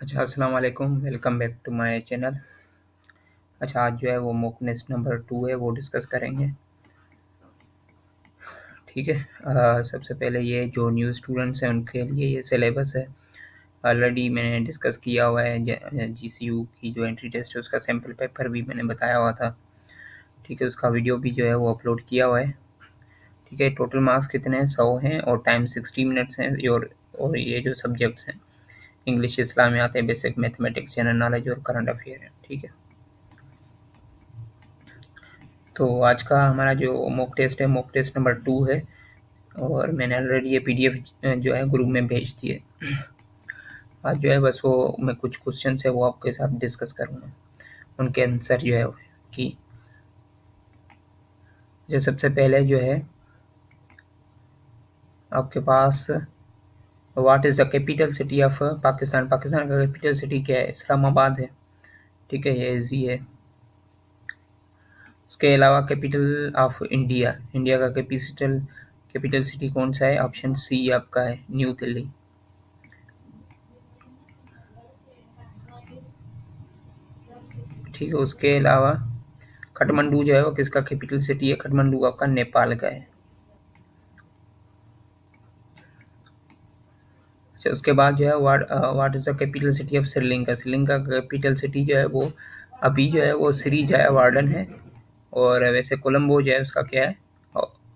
अच्छा, अस्सलाम वालेकुम, welcome back to my channel. अच्छा, आज जो है वो मॉक टेस्ट नंबर 2 है, वो डिस्कस करेंगे। ठीक है। सबसे पहले ये जो न्यू स्टूडेंट्स हैं उनके लिए ये सिलेबस है। ऑलरेडी मैंने डिस्कस किया हुआ है। जीसीयू की जो एंट्री टेस्ट है उसका सैम्पल पेपर भी मैंने बताया हुआ था। ठीक है, उसका वीडियो भी जो है वो अपलोड किया हुआ है। ठीक है, टोटल मार्क्स कितने हैं? 100 हैं और टाइम 60 मिनट्स हैं। और ये जो सब्जेक्ट्स हैं, इंग्लिश, इस्लामियात है, बेसिक मैथमेटिक्स, जनरल नॉलेज और करंट अफेयर है। ठीक है, तो आज का हमारा जो मॉक टेस्ट है, मॉक टेस्ट नंबर 2 है। और मैंने ऑलरेडी ये पीडीएफ जो है ग्रुप में भेज दी है। आज जो है बस वो मैं कुछ क्वेश्चन है वो आपके साथ डिस्कस करूँगा, उनके आंसर जो है कि जो सबसे पहले जो है आपके पास what is the capital city of Pakistan. Pakistan का कैपिटल सिटी क्या है? इस्लामाबाद है। ठीक है, ये इजी है। उसके अलावा कैपिटल ऑफ इंडिया, इंडिया का कैपिटल सिटी कौन सा है? ऑप्शन सी आपका है, न्यू दिल्ली। ठीक है, उसके अलावा काठमांडू जो है वो किसका कैपिटल सिटी है? काठमांडू आपका नेपाल का है। अच्छा, उसके बाद जो है what is the capital city of Sri Lanka. Sri Lanka का कैपिटल सिटी जो है वो अभी जो है वो श्री जयावर्धन है। और वैसे कोलंबो जो है उसका क्या है?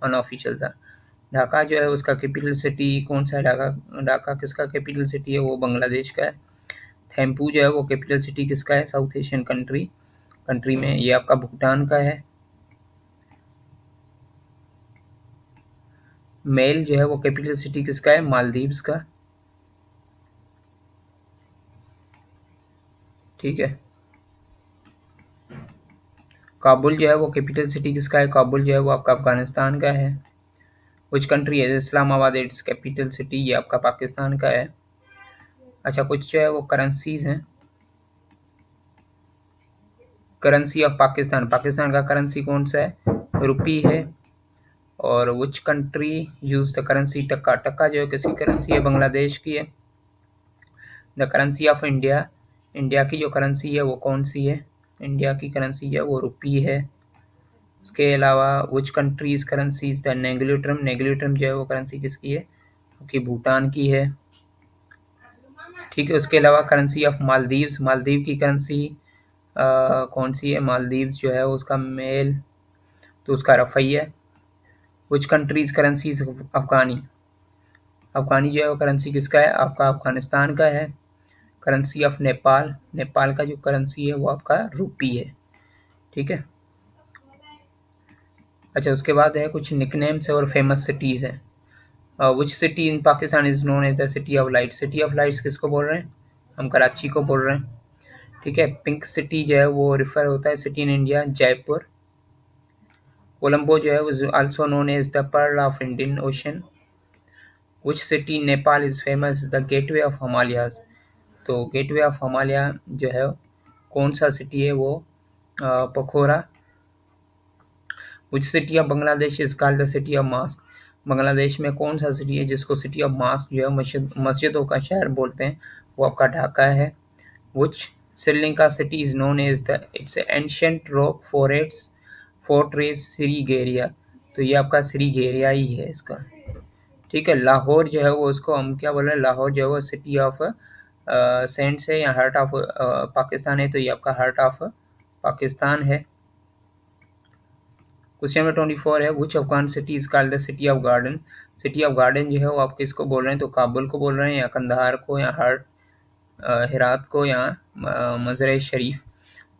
अनऑफिशियल था। ढाका जो है उसका कैपिटल सिटी कौन सा है? ढाका ढाका किसका कैपिटल सिटी है? वो बांग्लादेश का है। थिम्पू जो है वो कैपिटल सिटी किसका है? साउथ एशियन कंट्री में ये आपका भूटान का है। मेल जो है वो कैपिटल सिटी किसका है? मालदीव्स का। ठीक है, काबुल जो है वो कैपिटल सिटी किसका है? काबुल जो है वो आपका अफगानिस्तान का है। विच कंट्री है इस्लामाबाद इट्स कैपिटल सिटी? ये आपका पाकिस्तान का है। अच्छा, कुछ जो है वो करेंसीज हैं। करेंसी ऑफ पाकिस्तान, पाकिस्तान का करेंसी कौन सा है? रुपी है। और which country use the currency taka. Taka जो है किसकी करेंसी है? बांग्लादेश की है। The currency of India, India की जो करेंसी है वो कौन सी है? इंडिया की करेंसी है वो रुपी है। उसके अलावा which countries currency is the ngultrum, ngultrum जो है वो करेंसी किसकी है? क्योंकि भूटान की है। ठीक है, उसके अलावा करेंसी ऑफ मालदीव्स, मालदीव की करेंसी कौन सी है? मालदीव्स जो है उसका मेल तो उसका रफ़ई है। विच कंट्रीज करेंसी इज अफगानी, अफगानी जो है वो करेंसी किसका है? आपका अफगानिस्तान का है। करेंसी ऑफ नेपाल, नेपाल का जो करेंसी है वो आपका रुपी है। ठीक है। अच्छा, उसके बाद है कुछ निकनेम्स और फेमस सिटीज़ हैं। Which city in Pakistan is known as the city of lights. City of lights किसको बोल रहे हैं? हम कराची को बोल रहे हैं। ठीक है, पिंक सिटी जो है वो रिफर होता है city in India, Jaipur. Colombo जो है वो also known as the pearl of Indian ocean. Which city in Nepal is famous the gateway of Himalayas. तो गेटवे ऑफ हिमालय जो है कौन सा सिटी है? वो पखोरा। Which city of Bangladesh is called the city of mosque. Bangladesh में कौन सा सिटी है जिसको सिटी ऑफ मास्क जो है मस्जिदों का शहर बोलते हैं? वो आपका ढाका है। Which Sri Lanka city is known as the its ancient rock fortress Sigiriya. तो ये आपका श्रीगेरिया ही है इसका। ठीक है, लाहौर जो है वो उसको हम क्या बोल रहे हैं? लाहौर जो है वो सिटी ऑफ सेंट्स है या हार्ट ऑफ पाकिस्तान है, तो ये आपका हार्ट ऑफ पाकिस्तान है। क्वेश्चन नंबर 24 है which Afghan city is called the city of garden. City of garden जो है वो आप किसको बोल रहे हैं? तो काबुल को बोल रहे हैं या कंधार को या हेरात को या मज़र शरीफ।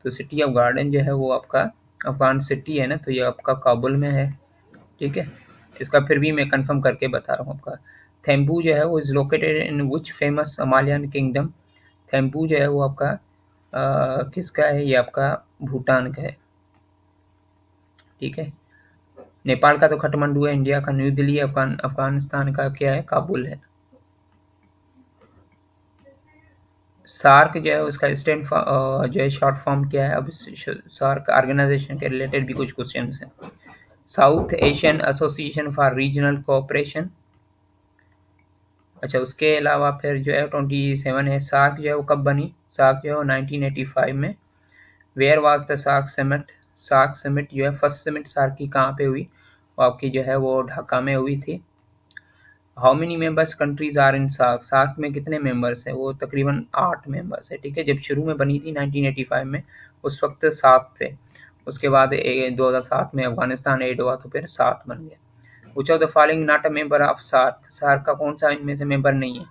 तो सिटी ऑफ गार्डन जो है वो आपका अफगान सिटी है ना, तो ये आपका काबुल में है। ठीक है, इसका फिर भी मैं कंफर्म करके बता रहा हूँ आपका। थेम्पू जो है वो is located in which famous Himalayan kingdom. Thimphu जो है वो आपका किसका है? ये आपका भूटान का है। ठीक है, नेपाल का तो काठमांडू है, इंडिया का न्यू दिल्ली है, अफगानिस्तान का क्या है? काबुल है। सार्क जो है उसका जो है शॉर्ट फॉर्म क्या है? अब सार्क ऑर्गेनाइजेशन के रिलेटेड भी कुछ क्वेश्चन हैं। South Asian association for regional cooperation. अच्छा, उसके अलावा फिर जो है 27 है, सार्क जो है वो कब बनी? सार्क जो है वो 1985 में। Where was the SAARC summit? SAARC summit जो है, फर्स्ट समिट सार्क की कहाँ पे हुई? वो आपकी जो है वो ढाका में हुई थी। How many members countries are in SAARC? SAARC में कितने मेंबर्स हैं? वो तकरीबन 8 मेंबर्स है। ठीक है, जब शुरू में बनी थी 1985 में, उस वक्त 7 थे। उसके बाद 2007 में अफगानिस्तान ऐड हुआ तो फिर 7 बन गया। Which of the following not a member of SAARC? SAARC का कौन सा इनमें से मेंबर नहीं है?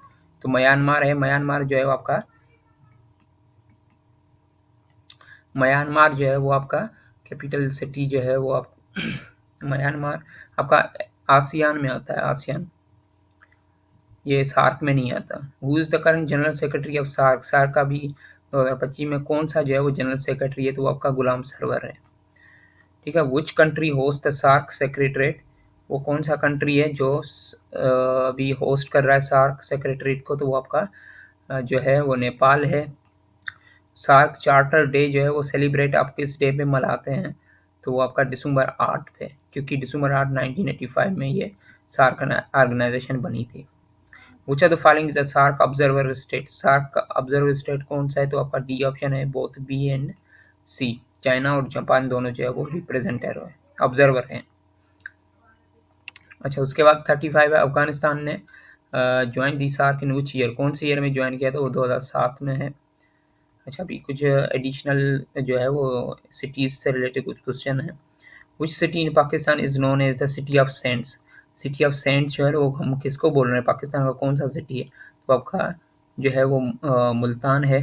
तो म्यांमार है। म्यांमार जो है वो आपका म्यांमार जो है वो आपका कैपिटल सिटी जो है वो आप म्यांमार आपका आसियान में आता है, आसियान, ये सार्क में नहीं आता। Who is the current general secretary of SAARC? SAARC का भी 2025 में कौन सा जो है वो जनरल सेक्रेटरी है? तो वो आपका गुलाम सरवर है। ठीक है, which country host the SAARC secretariat? वो कौन सा कंट्री है जो अभी होस्ट कर रहा है सार्क सेक्रेटरीट को? तो वो आपका जो है वो नेपाल है। सार्क चार्टर डे जो है वो सेलिब्रेट आप किस डे पे मनाते हैं? तो वो आपका दिसंबर 8 पे, क्योंकि दिसंबर 8 1985 में ये सार्क ऑर्गेनाइजेशन बनी थी। Which are the following is the SAARC observer state? SAARC का ऑब्जर्वर स्टेट कौन सा है? तो आपका डी ऑप्शन है, both B and C. China और जापान दोनों जो है वो रिप्रेजेंटर है, ऑब्जर्वर हैं। अच्छा, उसके बाद 35 है, अफगानिस्तान ने join the SAARC in which year? कौन से ईयर में ज्वाइन किया था? वो 2007 में है। अच्छा, अभी कुछ एडिशनल जो है वो सिटीज़ से रिलेटेड कुछ क्वेश्चन है। Which city in Pakistan is known as the city of saints? City of saints जो है वो हम किसको बोल रहे हैं? पाकिस्तान का कौन सा सिटी है? तो आपका जो है वो मुल्तान है।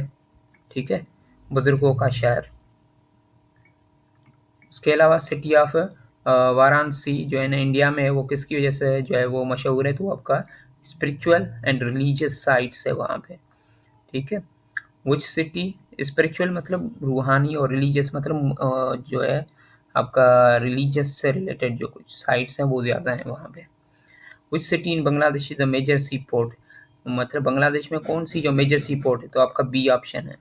ठीक है, बुजुर्गों का शहर। उसके अलावा सिटी ऑफ वाराणसी जो है ना इंडिया में है, वो किसकी वजह से जो है वो मशहूर है? तो वो आपका स्पिरिचुअल एंड रिलीजियस साइट्स है वहाँ पे। ठीक है, विच सिटी, स्पिरिचुअल मतलब रूहानी और रिलीजियस मतलब जो है आपका रिलीजियस से रिलेटेड जो कुछ साइट्स हैं वो ज़्यादा हैं वहाँ पे। Which city in Bangladesh is a major sea port? मतलब बांग्लादेश में कौन सी जो मेजर सी पोर्ट है? तो आपका बी ऑप्शन है।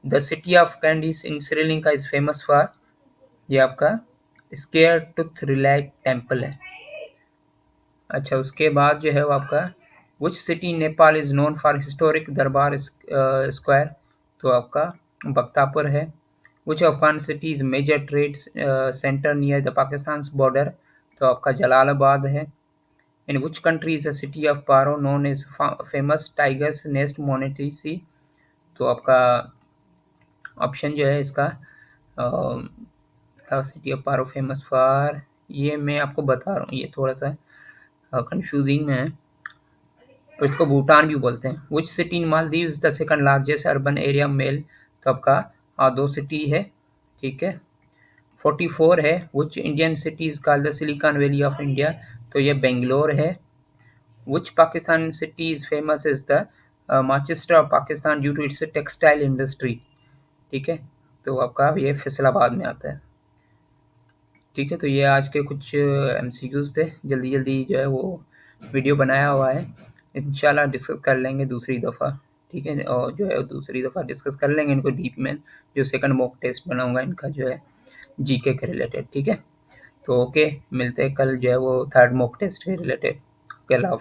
The city of कैंडिस in Sri Lanka is famous for? ये आपका स्केयर टूथ रिलैक टेम्पल है। अच्छा, उसके बाद जो है वो आपका which city Nepal is known for historic Durbar square? तो आपका बख्तापुर है। Which Afghan city is major trade centre near the Pakistan border? तो आपका जलालाबाद है। In which country is the city of Paro known as famous tigers nest monastery? तो आपका ऑप्शन जो है इसका city of Paro famous for, ये मैं आपको बता रहा हूँ, ये थोड़ा सा कंफ्यूजिंग में है। तो इसको भूटान भी बोलते हैं। Which city in Maldives is the second largest urban area मेल? तो आपका 2 सिटी है। ठीक है, 44 है। Which Indian city is called the Silicon Valley of India? तो ये बेंगलोर है। Which Pakistan city is famous is the Manchester of Pakistan due to its textile industry? ठीक है, तो आपका ये फैसलाबाद में आता है। ठीक है, तो ये आज के कुछ एमसीक्यूज़ थे, जल्दी-जल्दी जो है वो वीडियो बनाया हुआ है। इंशाल्लाह डिस्कस कर लेंगे दूसरी दफ़ा। ठीक है, और जो है दूसरी दफ़ा डिस्कस कर लेंगे इनको डीप में, जो सेकंड मॉक टेस्ट बनाऊँगा इनका जो है जीके के रिलेटेड। ठीक है, तो ओके, मिलते हैं कल जो है वो थर्ड मॉक टेस्ट के रिलेटेड। ओके, अल्लाह हाफ़िज़।